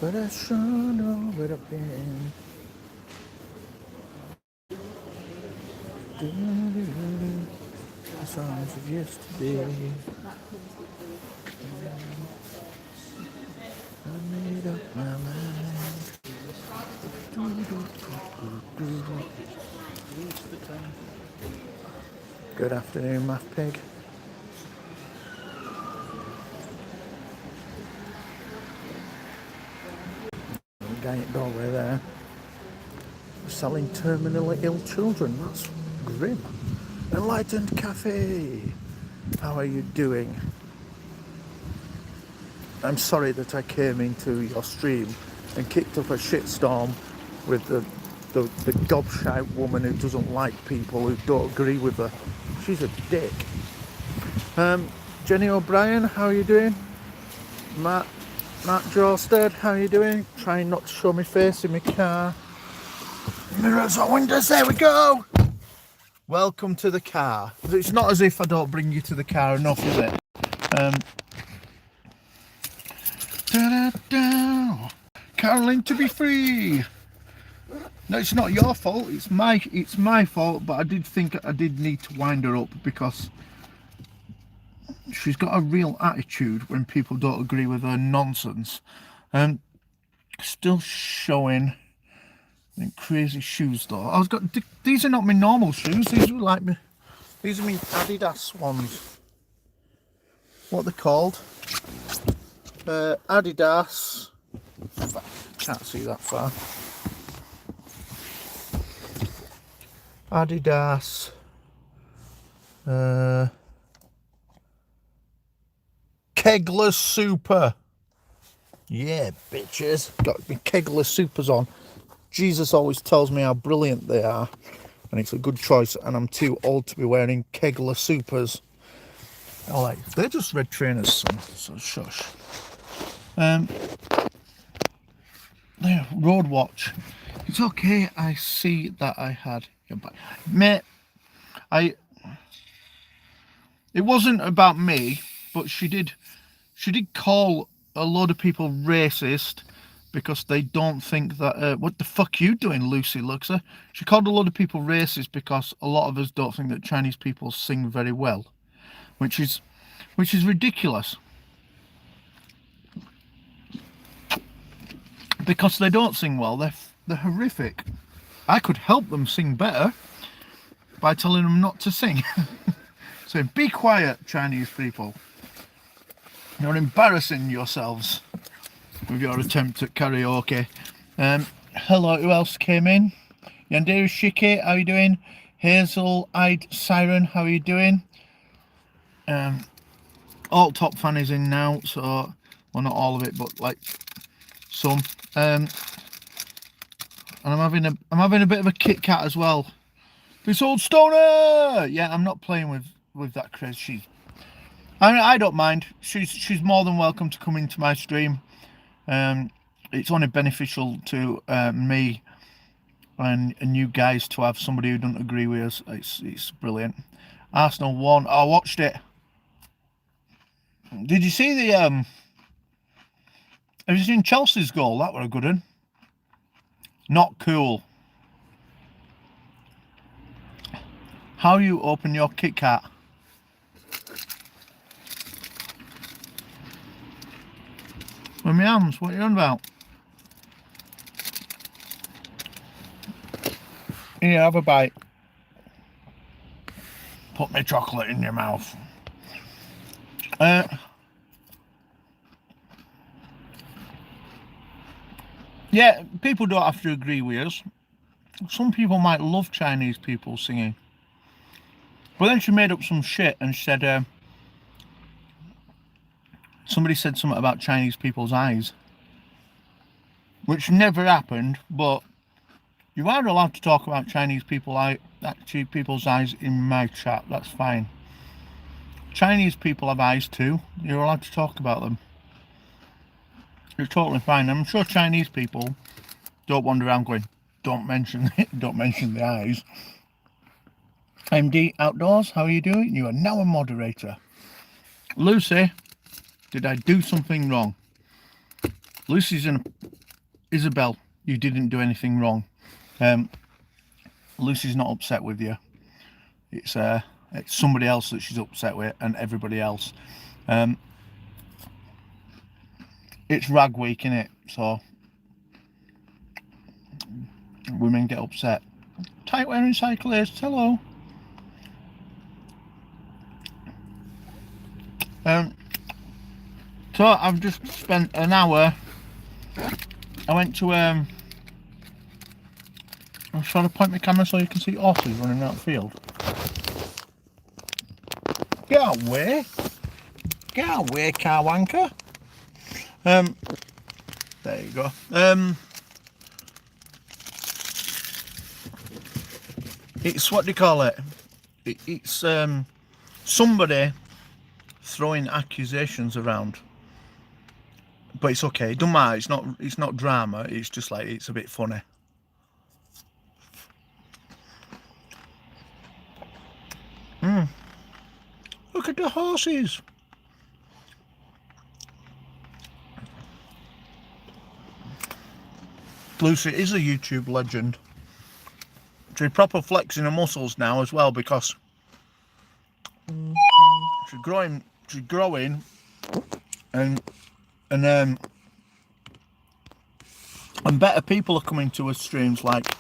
but I sure know where I've been. The songs of yesterday. I made up my mind. Good afternoon, Math Pig. Guy at doorway there. Selling terminally ill children. That's grim. Enlightened Cafe. How are you doing? I'm sorry that I came into your stream and kicked up a shitstorm with the gobshite woman who doesn't like people who don't agree with her. She's a dick. Jenny O'Brien, how are you doing? Matt Jorsted, how are you doing? Trying not to show my face in my car. Mirrors on windows, there we go! Welcome to the car. It's not as if I don't bring you to the car enough, is it? Caroline to be free. No, it's not your fault. It's my fault. But I did think I did need to wind her up because she's got a real attitude when people don't agree with her nonsense. Still showing crazy shoes though. These are not my normal shoes. These are like me. These are my Adidas ones. What are they called? Adidas. Can't see that far. Adidas. Kegler Super. Yeah, bitches. Got my Kegler Supers on. Jesus always tells me how brilliant they are, and it's a good choice. And I'm too old to be wearing Kegler Supers. Alright, they're just red trainers, son, so shush. There, Road Watch. It's okay. I see that I had your back, mate. It wasn't about me, but she did call a load of people racist because they don't think that. What the fuck you doing, Lucy Luxer? She called a lot of people racist because a lot of us don't think that Chinese people sing very well, which is ridiculous. Because they don't sing well, they're horrific. I could help them sing better by telling them not to sing. So be quiet, Chinese people. You're embarrassing yourselves with your attempt at karaoke. Hello, who else came in? Yanderu Shiki, how are you doing? Hazel-eyed Siren, how are you doing? All Top Fan is in now, so, well, not all of it, but like some. And I'm having a bit of a Kit Kat as well. This old stoner. Yeah, I'm not playing with that craze. I don't mind. She's more than welcome to come into my stream. It's only beneficial to me and you guys to have somebody who doesn't agree with us. It's brilliant. Arsenal won. I watched it. Did you see the have you seen Chelsea's goal? That was a good one. Not cool. How you open your Kit Kat? With my hands, what are you on about? Here, have a bite. Put my chocolate in your mouth. Yeah, people don't have to agree with us. Some people might love Chinese people singing. But then she made up some shit and said, somebody said something about Chinese people's eyes. Which never happened, but you are allowed to talk about Chinese people's eyes in my chat, that's fine. Chinese people have eyes too, you're allowed to talk about them. It's totally fine. I'm sure Chinese people don't wander around going, don't mention the eyes. MD Outdoors, how are you doing? You are now a moderator. Lucy, did I do something wrong? Lucy's in Isabel, you didn't do anything wrong. Lucy's not upset with you. It's somebody else that she's upset with, and everybody else. It's rag week, innit? So women get upset. Tight wearing cyclist, hello. So I've just spent an hour. I went to I'm trying to point my camera so you can see horses running out the field. Get away, car wanker. There you go. It's what do you call it? It's somebody throwing accusations around, but it's okay. It don't matter. It's not drama. It's just like it's a bit funny. Look at the horses. Lucy is a YouTube legend. She's proper flexing her muscles now as well, because she's growing, and better people are coming to her streams, like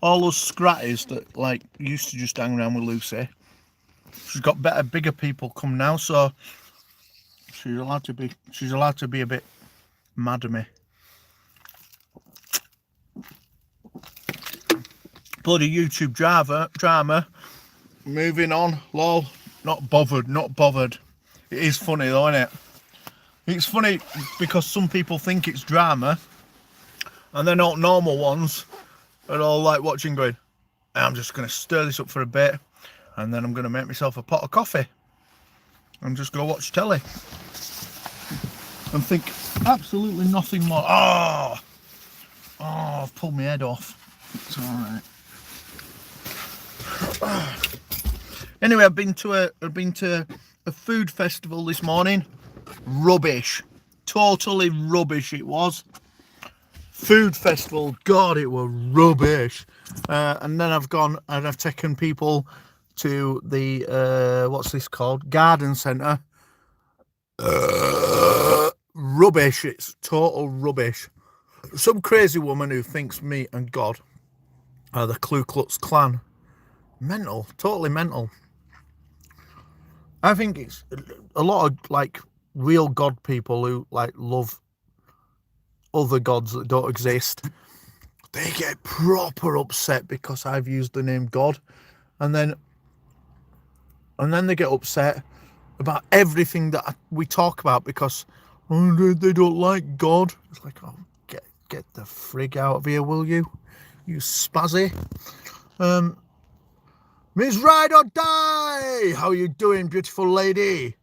all those scratties that like used to just hang around with Lucy. She's got bigger people come now, so she's allowed to be a bit mad at me. Bloody YouTube drama. Moving on, lol. Not bothered. It is funny though, isn't it? It's funny because some people think it's drama, and they're not normal ones. They're all like watching, going, I'm just going to stir this up for a bit, and then I'm going to make myself a pot of coffee and just go watch telly and think absolutely nothing more. Oh, I've pulled my head off. It's all right. Anyway, I've been to a food festival this morning. Rubbish, totally rubbish it was. Food festival, God, it was rubbish. And then I've gone and I've taken people to the what's this called? Garden centre. Rubbish, it's total rubbish. Some crazy woman who thinks me and God are the Ku Klux Klan. Mental, totally mental. I think it's a lot of like real God people who like love other gods that don't exist. They get proper upset because I've used the name God, and then they get upset about everything that we talk about because they don't like God. It's like, oh, get the frig out of here, will you? You spazzy. Miss Ride or Die! How are you doing, beautiful lady?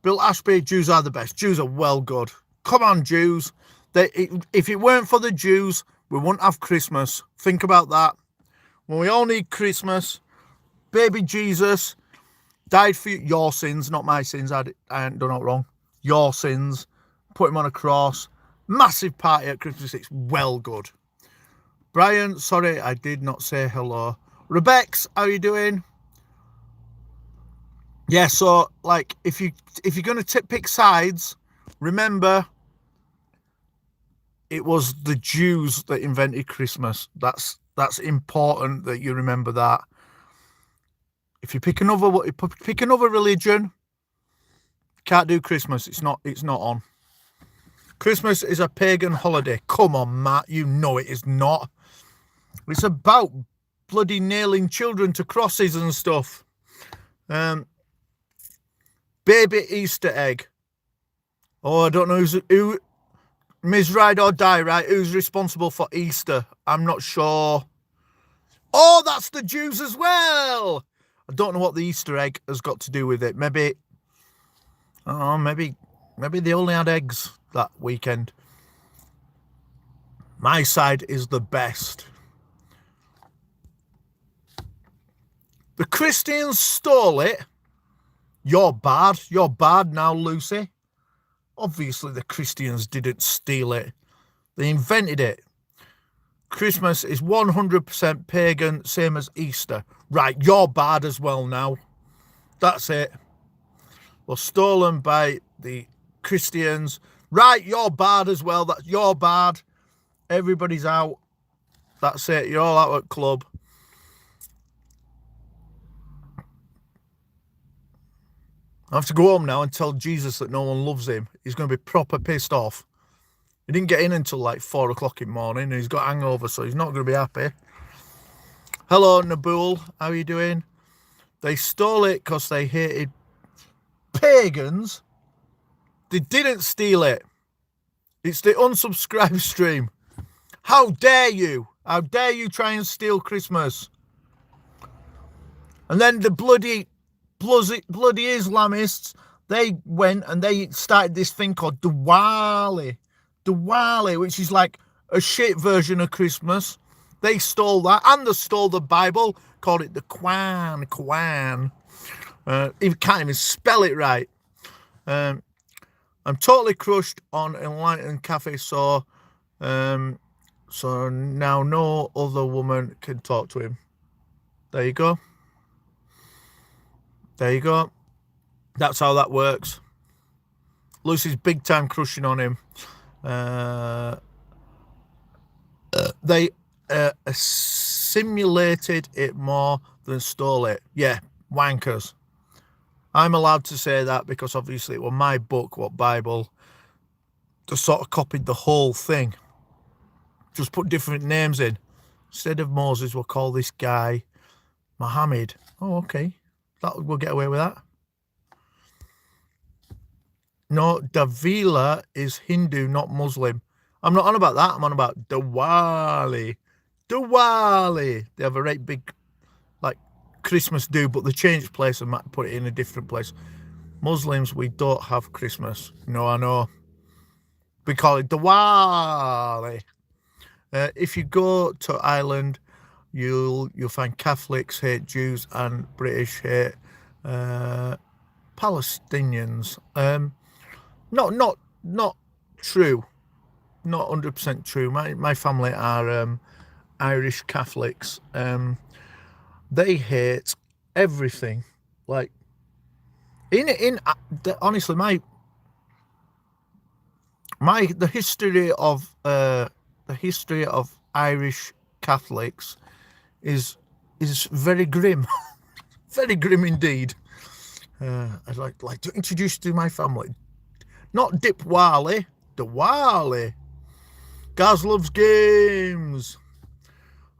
Bill Ashby, Jews are the best. Jews are well good. Come on, Jews. If it weren't for the Jews, we wouldn't have Christmas. Think about that. When we all need Christmas, baby Jesus died for your sins, not my sins. I ain't done it wrong. Your sins. Put him on a cross. Massive party at Christmas. It's well good. Brian, sorry, I did not say hello. Rebecca, how are you doing? Yeah, so like if you're gonna pick sides, remember it was the Jews that invented Christmas. That's important that you remember that. If you pick another religion, can't do Christmas. It's not on. Christmas is a pagan holiday. Come on, Matt, you know it is not. It's about bloody nailing children to crosses and stuff. Baby Easter egg. Oh, I don't know who. Ms. Ride or Die, right? Who's responsible for Easter? I'm not sure. Oh, that's the Jews as well. I don't know what the Easter egg has got to do with it. Maybe they only had eggs that weekend. My side is the best. The Christians stole it. You're bad. You're bad now, Lucy. Obviously, the Christians didn't steal it. They invented it. Christmas is 100% pagan, same as Easter. Right, you're bad as well now. That's it. Well, stolen by the Christians. Right, you're bad as well. That's you're bad. Everybody's out. That's it. You're all out at club. I have to go home now and tell Jesus that no one loves him. He's going to be proper pissed off. He didn't get in until like 4 o'clock in the morning and he's got hangover, so he's not going to be happy. Hello, Nabul. How are you doing? They stole it because they hated pagans. They didn't steal it. It's the unsubscribe stream. How dare you? How dare you try and steal Christmas? And then the bloody Islamists, they went and they started this thing called Diwali. Diwali, which is like a shit version of Christmas. They stole that, and they stole the Bible, called it the Quran. You can't even spell it right. I'm totally crushed on Enlightened Cafe, so now no other woman can talk to him. There you go. There you go. That's how that works. Lucy's big time crushing on him. They simulated it more than stole it. Yeah, wankers. I'm allowed to say that because obviously it was my book, what Bible. Just sort of copied the whole thing. Just put different names in. Instead of Moses, we'll call this guy Muhammad. Oh, okay. We'll get away with that. No, Davila is Hindu, not Muslim. I'm not on about that. I'm on about Diwali. Diwali. They have a right big, like, Christmas do, but they changed place and might put it in a different place. Muslims, we don't have Christmas. No, I know. We call it Diwali. If you go to Ireland, you'll find Catholics hate Jews and British hate Palestinians. Not true. Not 100% true. My family are Irish Catholics. They hate everything. Like honestly, the history of Irish Catholics is very grim. Very grim indeed. I'd like to introduce you to my family. Not Dipwali, Diwali. Gaz loves games.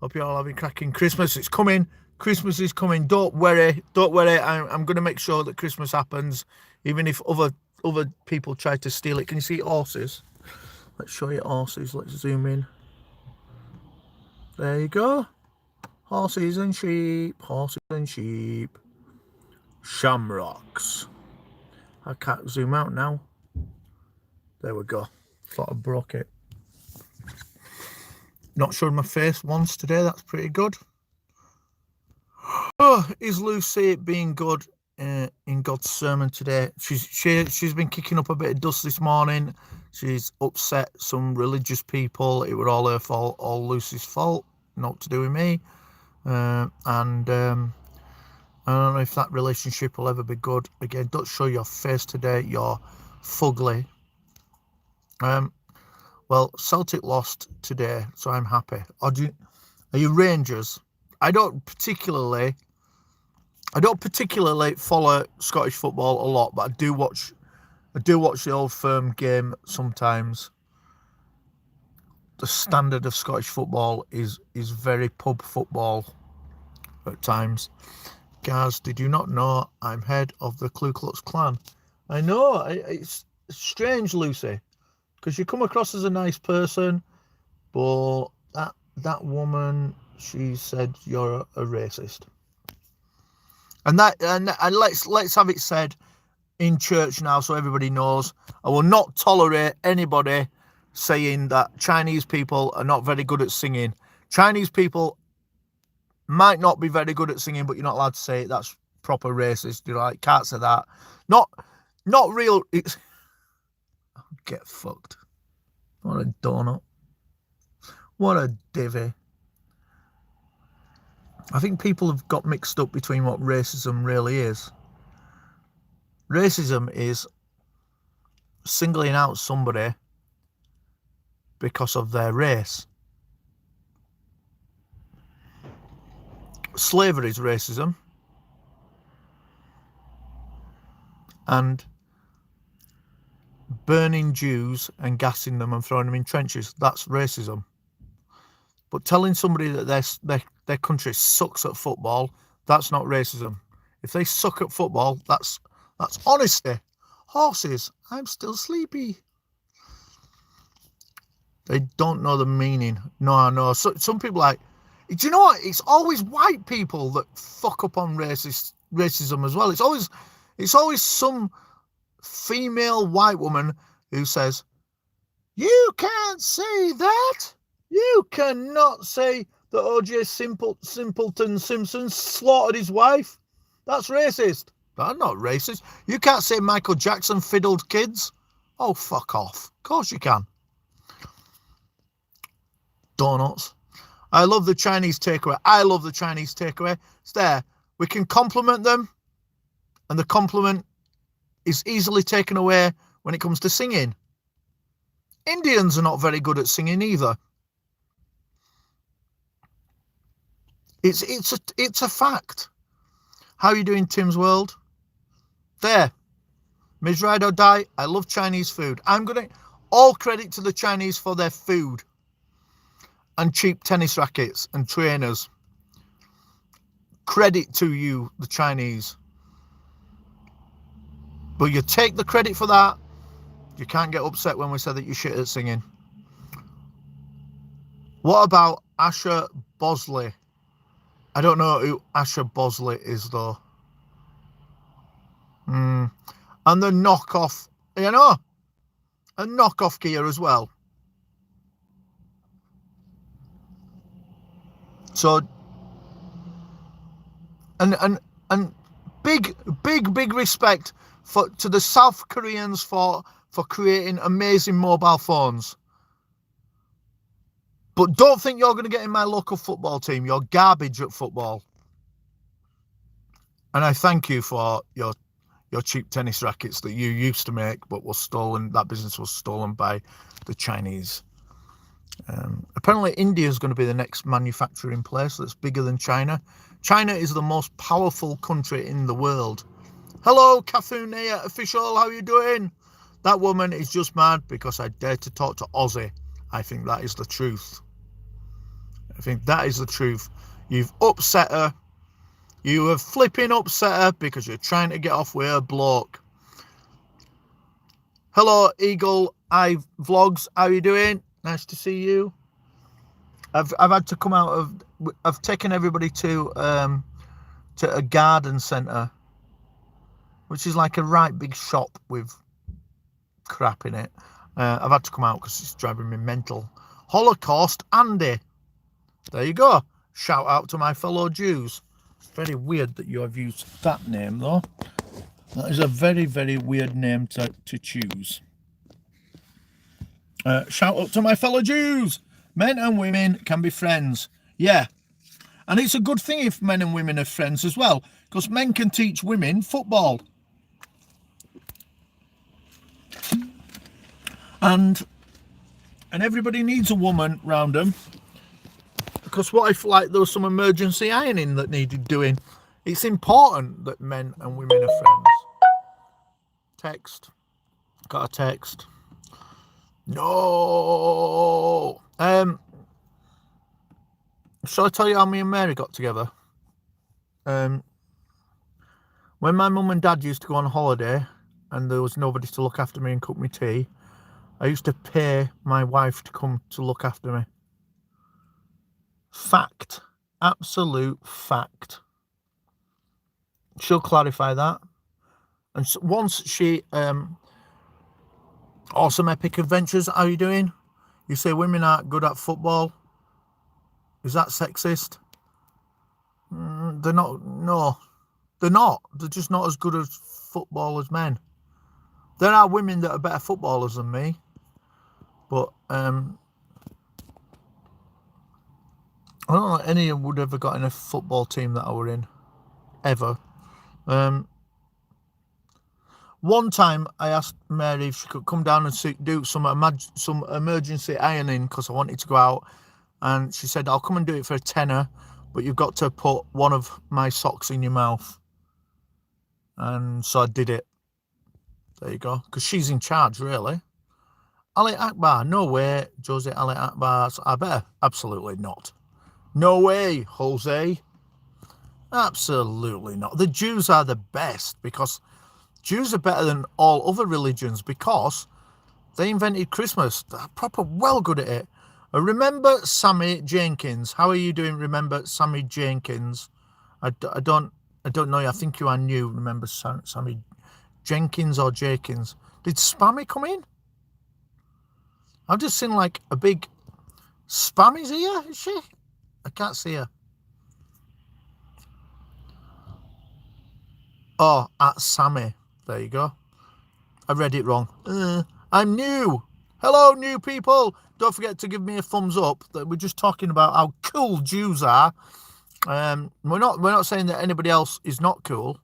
Hope you're all having cracking Christmas. It's coming. Christmas is coming. Don't worry. Don't worry. I'm going to make sure that Christmas happens, even if other people try to steal it. Can you see horses? Let's show you horses. Let's zoom in. There you go. Horses and sheep. Horses and sheep. Shamrocks. I can't zoom out now. There we go. Thought I broke it. Not showing my face once today. That's pretty good. Oh, is Lucy being good in God's sermon today? She's been kicking up a bit of dust this morning. She's upset some religious people. It was all her fault, all Lucy's fault. Not to do with me. I don't know if that relationship will ever be good. Again, don't show your face today. You're fugly. Well, Celtic lost today, so I'm happy. Are you Rangers? I don't particularly follow Scottish football a lot, but I do watch the Old Firm game sometimes. The standard of Scottish football is very pub football at times. Guys, did you not know I'm head of the Ku Klux Klan? I know, it's strange, Lucy, because you come across as a nice person, but that woman, she said you're a racist. And let's have it said in church now so everybody knows. I will not tolerate anybody saying that Chinese people are not very good at singing. Chinese people might not be very good at singing, but you're not allowed to say it. That's proper racist. You're like, can't say that. Not real. It's get fucked. What a donut. What a divvy. I think people have got mixed up between what racism really is. Racism is singling out somebody because of their race. Slavery is racism. And burning Jews and gassing them and throwing them in trenches, that's racism. But telling somebody that their country sucks at football, that's not racism. If they suck at football, that's honesty. Horses, I'm still sleepy. They don't know the meaning. No, I know. So, some people like, do you know what? It's always white people that fuck up on racism as well. It's always some female white woman who says, you can't say that. You cannot say that O.J. Simpleton Simpson slaughtered his wife. That's racist. That's not racist. You can't say Michael Jackson fiddled kids. Oh, fuck off. Of course you can. Donuts. I love the Chinese takeaway. I love the Chinese takeaway. It's there. We can compliment them, and the compliment is easily taken away when it comes to singing. Indians are not very good at singing either. It's a fact. How are you doing, Tim's World? There. Ms. Ride or Die. I love Chinese food. I'm going to all credit to the Chinese for their food and cheap tennis rackets and trainers. Credit to you, the Chinese. But you take the credit for that. You can't get upset when we say that you're shit at singing. What about Asher Bosley? I don't know who Asher Bosley is, though. And the knockoff, a knockoff gear as well. So, and big respect to the South Koreans for creating amazing mobile phones. But don't think you're going to get in my local football team. You're garbage at football. And I thank you for your cheap tennis rackets that you used to make, but was stolen. That business was stolen by the Chinese. Apparently, India is going to be the next manufacturing place that's bigger than China. China is the most powerful country in the world. Hello, Cafunia official. How are you doing? That woman is just mad because I dared to talk to Aussie. I think that is the truth. I think that is the truth. You've upset her. You have flipping upset her because you're trying to get off with her bloke. Hello, Eagle Eye Vlogs. How are you doing? Nice to see you. I've had to come out of. I've taken everybody to a garden centre, which is like a right big shop with crap in it. I've had to come out because it's driving me mental. Holocaust Andy. There you go. Shout out to my fellow Jews. Very weird that you have used that name, though. That is a very, very weird name to choose. Shout out to my fellow Jews. Men and women can be friends. Yeah. And it's a good thing if men and women are friends as well, because men can teach women football. And everybody needs a woman round them, because what if like there was some emergency ironing that needed doing? It's important that men and women are friends. Text. Got a text. No. Shall I tell you how me and Mary got together? When my mum and dad used to go on holiday and there was nobody to look after me and cook me tea, I used to pay my wife to come to look after me. Fact. Absolute fact. She'll clarify that. And so once she... Awesome Epic Adventures, how are you doing? You say women aren't good at football. Is that sexist? They're not. No, they're not. They're just not as good at football as men. There are women that are better footballers than me. But I don't know any would ever got in a football team that I were in, ever. One time I asked Mary if she could come down and do some emergency ironing because I wanted to go out, and she said, I'll come and do it for a tenner, but you've got to put one of my socks in your mouth. And so I did it. There you go. Because she's in charge, really. Ali Akbar, no way. Jose Ali Akbar, I bet. Absolutely not. No way, Jose. Absolutely not. The Jews are the best because Jews are better than all other religions because they invented Christmas. They're proper well good at it. Remember Sammy Jenkins? How are you doing? Remember Sammy Jenkins? I don't know. I think you are new. Remember Sammy Jenkins or Jenkins? Did Spammy come in? I've just seen like a big Spammy's here. Is she? I can't see her. Oh, at Sammy. There you go. I read it wrong. I'm new. Hello, new people. Don't forget to give me a thumbs up. We're just talking about how cool Jews are. We're not saying that anybody else is not cool,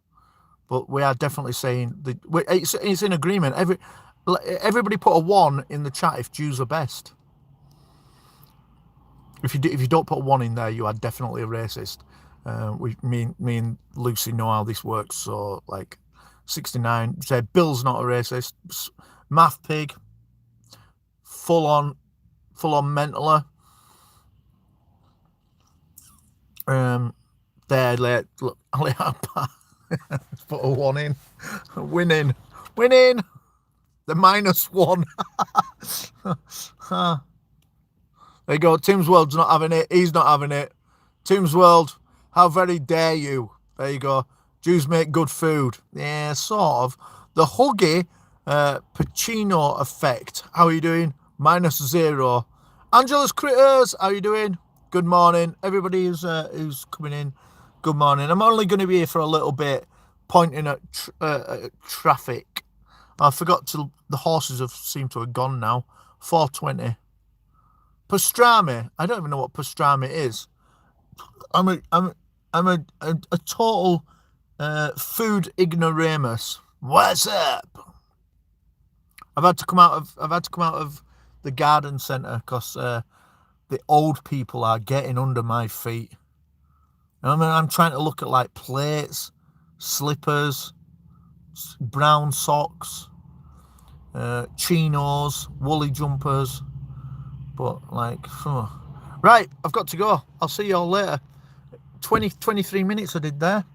but we are definitely saying that it's in agreement. Everybody put a 1 in the chat if Jews are best. If you don't put a 1 in there, you are definitely a racist. Me and Lucy know how this works. So like 69 say Bill's not a racist. Math pig, full on mentaler. There, look, put a 1 in. Winning. The -1. There you go. Tim's World's not having it. He's not having it. Tim's World, how very dare you? There you go. Jews make good food. Yeah, sort of. The Huggy Pacino effect. How are you doing? -0. Angela's Critters, how are you doing? Good morning. Everybody who's coming in, good morning. I'm only going to be here for a little bit, pointing at traffic. I forgot to. The horses seem to have gone now. 4:20. Pastrami. I don't even know what pastrami is. I'm a total food ignoramus. What's up? I've had to come out of the garden centre because the old people are getting under my feet. I mean, I'm trying to look at like plates, slippers, brown socks, chinos, woolly jumpers, but like, right, I've got to go. I'll see you all later. 23 minutes I did there.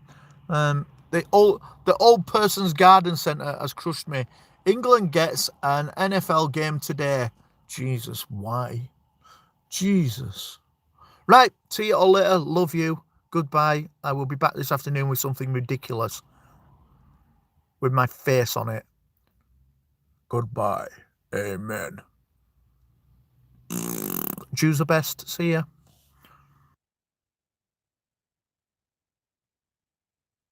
The old person's garden centre has crushed me. England gets an NFL game today. Jesus, why? Jesus. Right, see you all later. Love you. Goodbye. I will be back this afternoon with something ridiculous with my face on it. Goodbye. Amen. Jews are best. See ya.